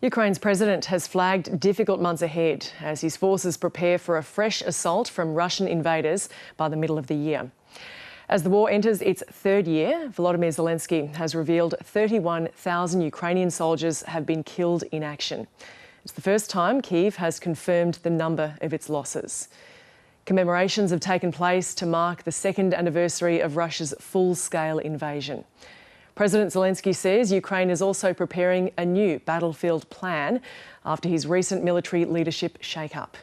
Ukraine's president has flagged difficult months ahead as his forces prepare for a fresh assault from Russian invaders by the middle of the year. As the war enters its third year, Volodymyr Zelenskyy has revealed 31,000 Ukrainian soldiers have been killed in action. It's the first time Kyiv has confirmed the number of its losses. Commemorations have taken place to mark the second anniversary of Russia's full-scale invasion. President Zelenskyy says Ukraine is also preparing a new battlefield plan after his recent military leadership shake-up.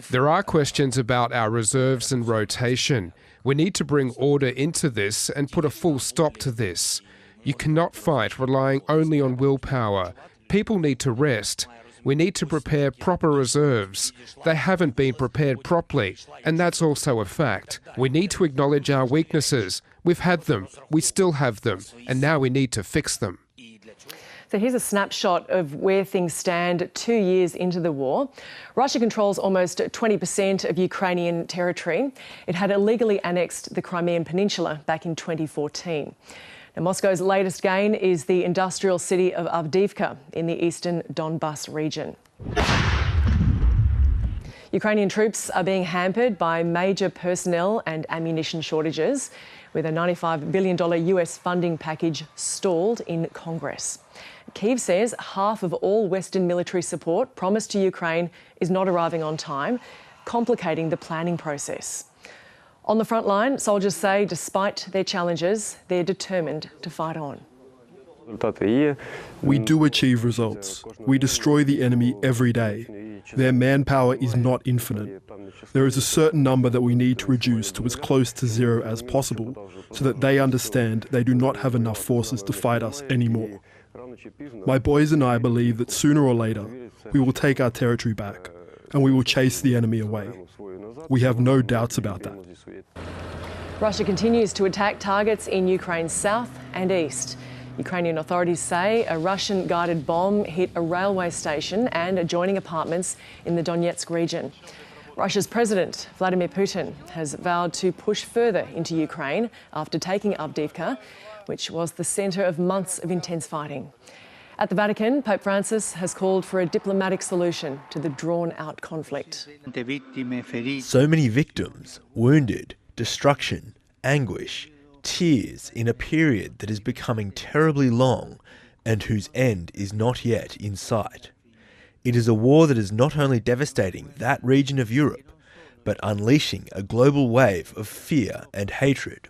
There are questions about our reserves and rotation. We need to bring order into this and put a full stop to this. You cannot fight relying only on willpower. People need to rest. We need to prepare proper reserves. They haven't been prepared properly, and that's also a fact. We need to acknowledge our weaknesses. We've had them, we still have them, and now we need to fix them. So here's a snapshot of where things stand 2 years into the war. Russia controls almost 20% of Ukrainian territory. It had illegally annexed the Crimean Peninsula back in 2014. Now, Moscow's latest gain is the industrial city of Avdiivka in the eastern Donbas region. Ukrainian troops are being hampered by major personnel and ammunition shortages, with a $95 billion US funding package stalled in Congress. Kyiv says half of all Western military support promised to Ukraine is not arriving on time, complicating the planning process. On the front line, soldiers say despite their challenges, they're determined to fight on. We do achieve results. We destroy the enemy every day. Their manpower is not infinite. There is a certain number that we need to reduce to as close to zero as possible so that they understand they do not have enough forces to fight us anymore. My boys and I believe that sooner or later we will take our territory back and we will chase the enemy away. We have no doubts about that. Russia continues to attack targets in Ukraine's south and east. Ukrainian authorities say a Russian-guided bomb hit a railway station and adjoining apartments in the Donetsk region. Russia's President Vladimir Putin has vowed to push further into Ukraine after taking Avdiivka, which was the centre of months of intense fighting. At the Vatican, Pope Francis has called for a diplomatic solution to the drawn-out conflict. So many victims, wounded, destruction, anguish, tears in a period that is becoming terribly long and whose end is not yet in sight. It is a war that is not only devastating that region of Europe, but unleashing a global wave of fear and hatred.